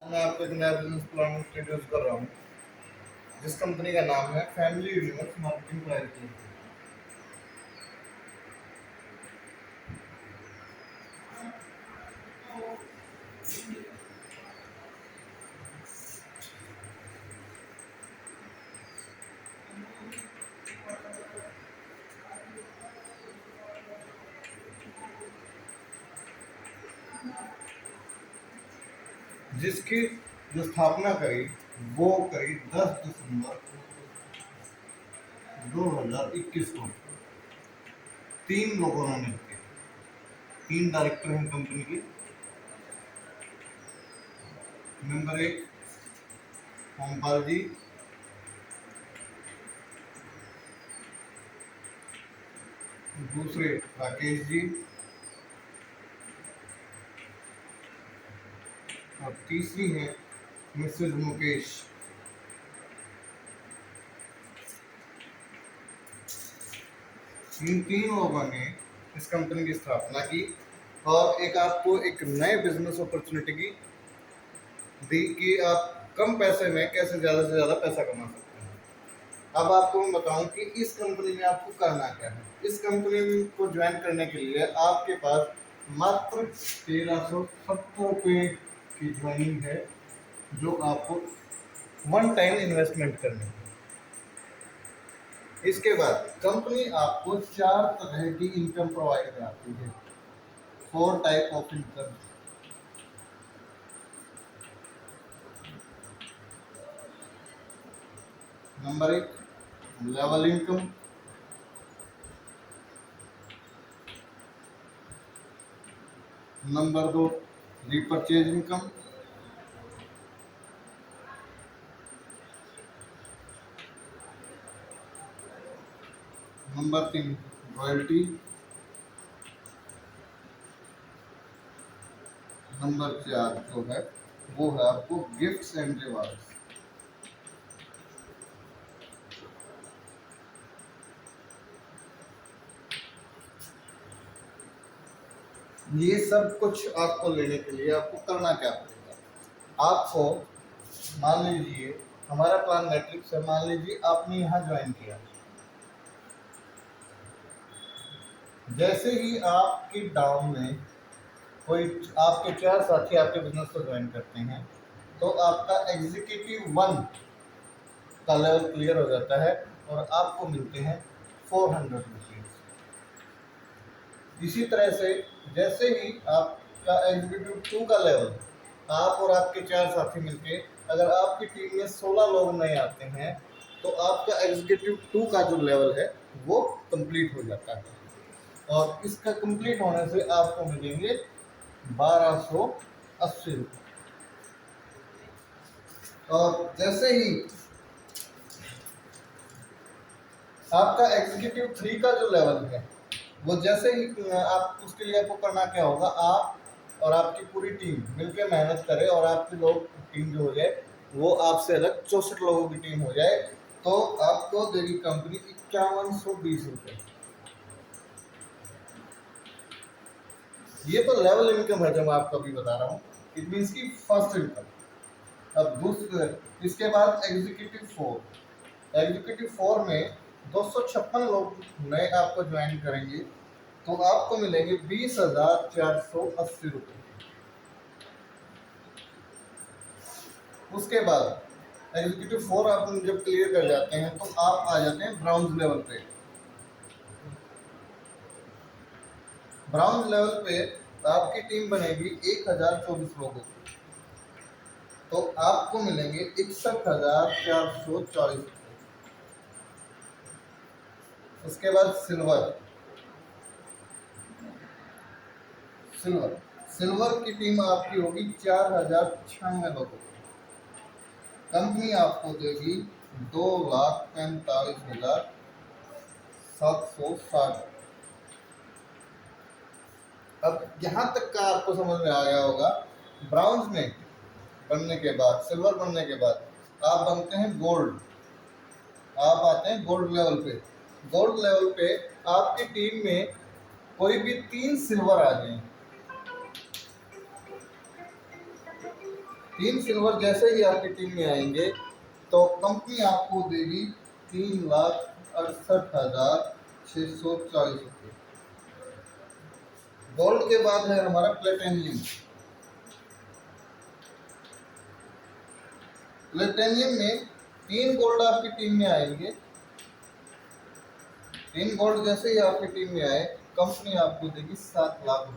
मैं आपको एक नया बिजनेस प्लान इंट्रोड्यूस कर रहा हूँ जिस कंपनी का नाम है family universe marketing private limited. जिसकी जो स्थापना करी वो करी 10 दिसंबर 2021 को। 3 लोगों ने मिलकर, 3 डायरेक्टर हैं कंपनी के। नंबर 1 ओमपाल जी, दूसरे राकेश जी और तीसरी है मिसेज मुकेश। इन 3 लोगों ने इस कंपनी की स्थापना की और आपको एक नए बिजनेस अपॉर्चुनिटी की दी कि आप कम पैसे में कैसे ज़्यादा से ज़्यादा पैसा कमा सकते हैं। अब आपको मैं बताऊं कि इस कंपनी में आपको करना क्या है। इस कंपनी को ज्वाइन करने के लिए आपके पास मात्र 1370 रुपये की ज्वाइनिंग है, जो आपको वन टाइम इन्वेस्टमेंट करनी है। इसके बाद कंपनी आपको 4 तरह की इनकम प्रोवाइड कराती है, 4 type of income. Number 1 level income, number 2 repurchase income, number 3 royalty, number 4 जो है वो है आपको गिफ्ट्स एंड रिवार्ड्स। ये सब कुछ आपको लेने के लिए आपको करना क्या पड़ेगा। आपको मान लीजिए हमारा प्लान मैट्रिक्स है, मान लीजिए आपने यहाँ ज्वाइन किया। जैसे ही आपकी डाउन में कोई आपके 4 साथी आपके बिजनेस को ज्वाइन करते हैं तो आपका एग्जीक्यूटिव 1 का लेवल क्लियर हो जाता है और आपको मिलते हैं 400 रुपीज़। इसी तरह से जैसे ही आपका एग्जीक्यूटिव 2 का लेवल, आप और आपके 4 साथी मिलके अगर आपकी टीम में 16 लोग नए आते हैं तो आपका एग्जीक्यूटिव 2 का जो लेवल है वो कंप्लीट हो जाता है और इसका कंप्लीट होने से आपको मिलेंगे 1280 रुपये। और जैसे ही आपका एग्जीक्यूटिव 3 का जो लेवल है वो जैसे ही आप उसके लिए आपको करना क्या होगा, आप और आपकी पूरी टीम मिलकर मेहनत करें और आपकी लोग टीम जो हो जाए वो आपसे अलग 64 लोगों की टीम हो जाए तो आपको देगी कंपनी 5120 रुपये। ये तो लेवल इनकम है जो मैं आपको अभी बता रहा हूँ, इट मीन्स की फर्स्ट इनकम। अब दूसरे इसके बाद एग्जीक्यूटिव 4 में 256 लोग नए आपको ज्वाइन करेंगे तो आपको मिलेंगे 20,480 रुपये। उसके बाद एग्जीक्यूटिव 4 आप जब क्लियर कर जाते हैं तो आप आ जाते हैं ब्राउन्ज लेवल पे। ब्राउन्ज लेवल पे आपकी टीम बनेगी 1024 लोगों की तो आपको मिलेंगे 61,440 रुपये। उसके बाद सिल्वर सिल्वर की टीम आपकी होगी 4096 लोगों की। कंपनी आपको देगी 2,45,760। अब यहाँ तक का आपको समझ में आ गया होगा। ब्राउन्ज में बनने के बाद, सिल्वर बनने के बाद आप बनते हैं गोल्ड, आप आते हैं गोल्ड लेवल पे। गोल्ड लेवल पे आपकी टीम में कोई भी 3 सिल्वर आ जाए 3 सिल्वर जैसे ही आपकी टीम में आएंगे तो कंपनी आपको देगी 3,68,640 रुपये। गोल्ड के बाद है हमारा प्लेटिनियम। प्लेटिनियम में 3 गोल्ड आपकी टीम में आएंगे। 3 गोल्ड जैसे ही आपकी टीम में आए कंपनी आपको देगी 7 लाख रुपए।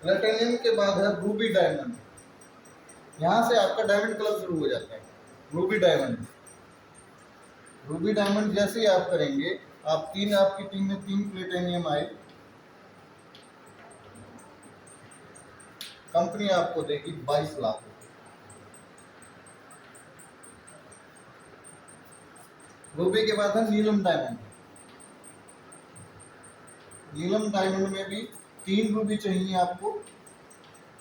प्लेटिनियम के बाद है रूबी डायमंड। यहाँ से आपका डायमंड क्लब शुरू हो जाता है। रूबी डायमंड, रूबी डायमंड जैसे ही आप करेंगे, आपकी टीम में 3 प्लेटिनियम आए, कंपनी आपको देगी 22 लाख रुपए। रूबी के बाद है नीलम डायमंड। नीलम डायमंड में भी 3 रूबी चाहिए आपको।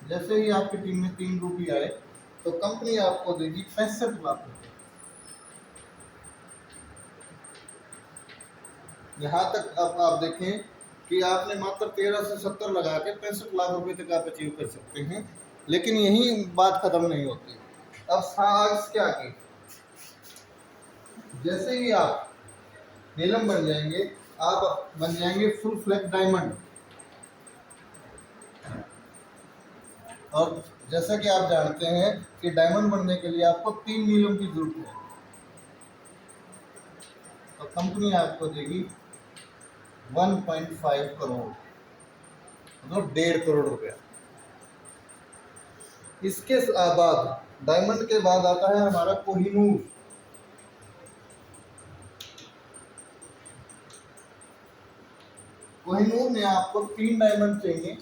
जैसे ही आपकी टीम में 3 रूबी आए तो कंपनी आपको देगी 65 लाख रुपए। यहाँ तक अब आप देखें कि आपने मात्र 13 से 70 लगा के 65 लाख रुपए तक आप अचीव कर सकते हैं। लेकिन यही बात खत्म नहीं होती। अब साहस क्या की, जैसे ही आप नीलम बन जाएंगे, आप बन जाएंगे फुल फ्लैग डायमंड। और जैसा कि आप जानते हैं कि डायमंड बनने के लिए आपको 3 नीलम की जरूरत है। तो कंपनी आपको देगी 1.5 करोड़, मतलब 1.5 करोड़ रुपया। इसके बाद डायमंड के बाद आता है हमारा कोहिनूर। कोहिनूर में आपको 3 डायमंड चाहिए।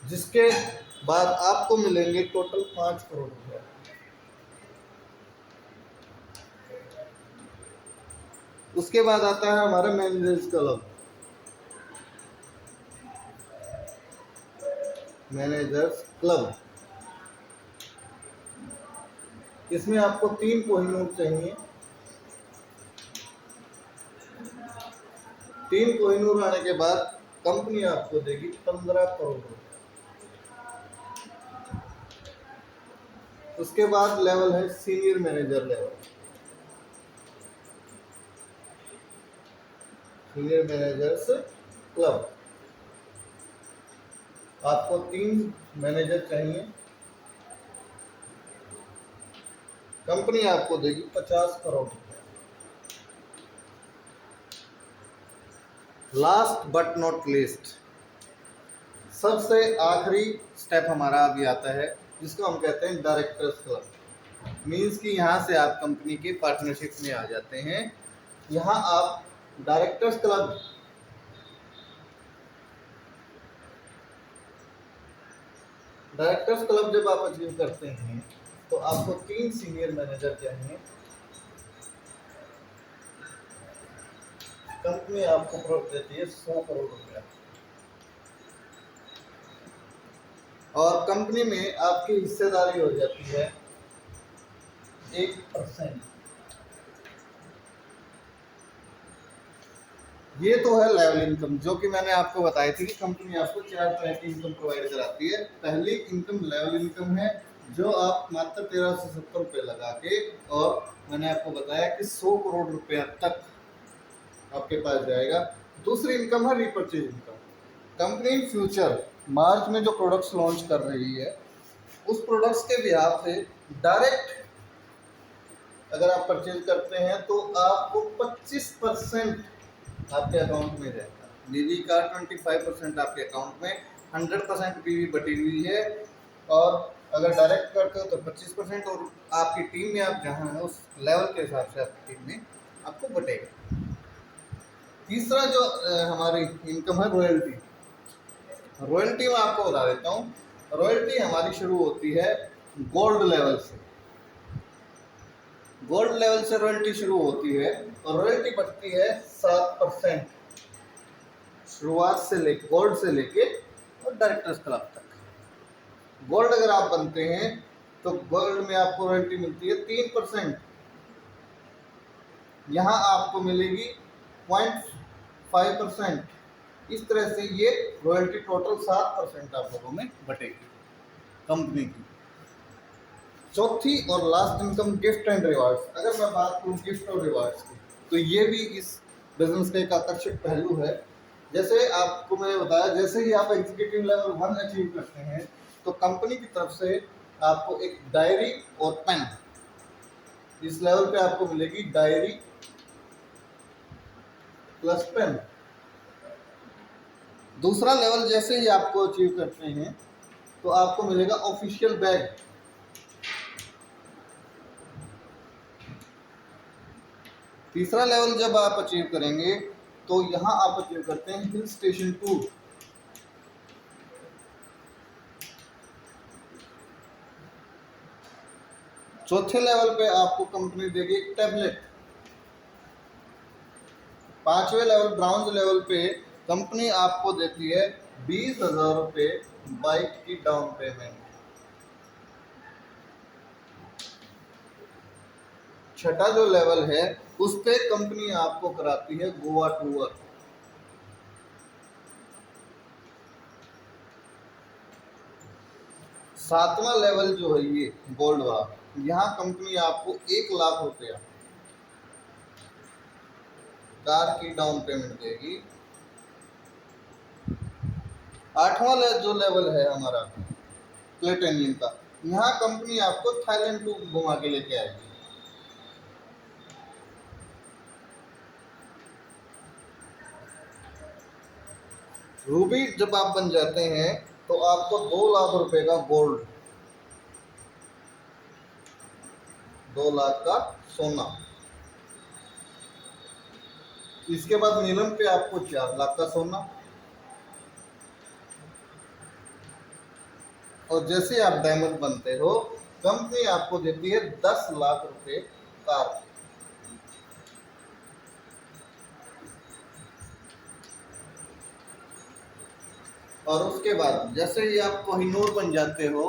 जिसके बाद आपको मिलेंगे टोटल 5 करोड़ रुपए। उसके बाद आता है हमारा मैनेजर्स क्लब। मैनेजर्स क्लब, इसमें आपको 3 कोहिनूर चाहिए। 3 कोहिनूर आने के बाद कंपनी आपको देगी 15 करोड़ रुपए। उसके बाद लेवल है senior manager level. Senior managers club, आपको 3 मैनेजर चाहिए। कंपनी आपको देगी 50 करोड़ रुपए। लास्ट बट नॉट लीस्ट, सबसे आखिरी स्टेप हमारा अभी आता है, जिसको हम कहते हैं डायरेक्टर्स क्लब। मीन्स कि यहाँ से आप कंपनी के पार्टनरशिप में आ जाते हैं। यहाँ आप डायरेक्टर्स क्लब जब आप अचीव करते हैं तो आपको 3 सीनियर मैनेजर चाहिए। कंपनी आपको देती है 100 करोड़ रुपया। और कंपनी में आपकी हिस्सेदारी हो जाती है 1%। ये तो है लेवल इनकम, जो कि मैंने आपको बताई थी कि कंपनी आपको 4 तरह की इनकम प्रोवाइड कराती है। पहली इनकम लेवल इनकम है, जो आप मात्र 13 से 70 रुपये लगा के, और मैंने आपको बताया कि 100 करोड़ रुपया तक आपके पास जाएगा। दूसरी इनकम है रिपर्चेज इनकम। कंपनी फ्यूचर मार्च में जो प्रोडक्ट्स लॉन्च कर रही है, उस प्रोडक्ट्स के बिहाफ से डायरेक्ट अगर आप परचेज करते हैं तो आपको 25% आपके अकाउंट में जाएगा। बीवी का 25% आपके अकाउंट में, 100% बीवी बटी हुई है। और अगर डायरेक्ट करते हो तो 25%, और आपकी टीम में आप जहाँ हैं उस लेवल के हिसाब से आपकी टीम में आपको बटेगा। तीसरा जो हमारी इनकम है रॉयल्टी। रॉयल्टी मैं आपको बता देता हूँ। रॉयल्टी हमारी शुरू होती है गोल्ड लेवल से। गोल्ड लेवल से रॉयल्टी शुरू होती है और रॉयल्टी बढ़ती है 7% शुरुआत से लेके, गोल्ड से लेके और डायरेक्टर्स क्लब तक। गोल्ड अगर आप बनते हैं तो गोल्ड में आपको रॉयल्टी मिलती है 3%। यहाँ आपको मिलेगी 5%। इस तरह से ये रॉयल्टी टोटल 7% आप लोगों में बटेगी कंपनी की। चौथी और last income gift and rewards. अगर मैं बात करूँ गिफ्ट और रिवार्ड्स की, तो ये भी इस बिजनेस का एक आकर्षक पहलू है। जैसे आपको मैंने बताया, जैसे ही आप एग्जीक्यूटिव लेवल 1 अचीव करते हैं तो कंपनी की तरफ से आपको एक डायरी और पेन, इस लेवल पे आपको मिलेगी डायरी प्लस पेन। दूसरा लेवल जैसे ही आपको अचीव करते हैं तो आपको मिलेगा ऑफिशियल बैग। तीसरा लेवल जब आप अचीव करेंगे तो यहाँ आप अचीव करते हैं हिल स्टेशन टूर। चौथे लेवल पे आपको कंपनी देगी एक टैबलेट। पांचवें लेवल ब्राउन्ज लेवल पे कंपनी आपको देती है 20,000 रुपये बाइक की डाउन पेमेंट। छठा जो लेवल है उस पे कंपनी आपको कराती है गोवा टूर। सातवां लेवल जो है ये गोल्ड वाला, यहाँ कंपनी आपको 1,00,000 रुपया कार की डाउन पेमेंट देगी। आठवां जो लेवल है हमारा प्लेटिनियम का, यहाँ कंपनी आपको थाईलैंड टू घुमा के लेके आएगी। रूबी जब आप बन जाते हैं तो आपको 2,00,000 रुपए का गोल्ड, 2,00,000 का सोना। इसके बाद नीलम पे आपको 4,00,000 का सोना। और जैसे आप डायमंड बनते हो कंपनी आपको देती है 10,00,000 रुपए कार। और उसके बाद जैसे ही आप कोहिनूर बन जाते हो,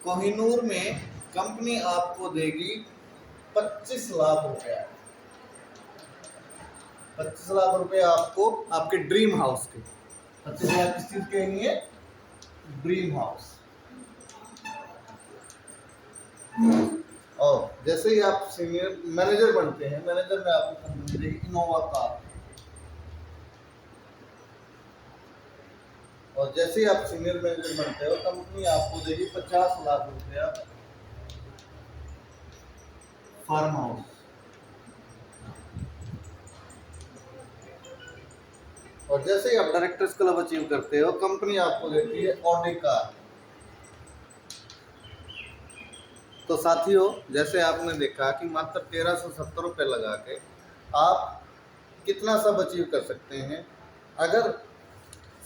कोहिनूर में कंपनी आपको देगी 25,00,000 रुपया। 25,00,000 रुपये आपको आपके ड्रीम हाउस के। 25,00,000 किस चीज के लिए? Dream house. और जैसे ही आप सीनियर मैनेजर बनते हैं, मैनेजर में आपको कंपनी देगी इनोवा कार। और जैसे ही आप सीनियर मैनेजर बनते हो कंपनी आपको देगी 50,00,000 रुपया फार्म हाउस। और जैसे ही आप डायरेक्टर्स क्लब अचीव करते हो कंपनी आपको देती है ऑडी कार। तो साथियों, जैसे आपने देखा कि मात्र 1,370 रुपये लगा के आप कितना सब अचीव कर सकते हैं अगर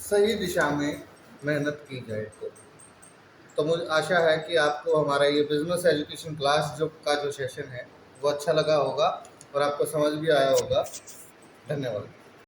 सही दिशा में मेहनत की जाए तो मुझे आशा है कि आपको हमारा ये बिजनेस एजुकेशन क्लास का जो सेशन है वो अच्छा लगा होगा और आपको समझ भी आया होगा। धन्यवाद।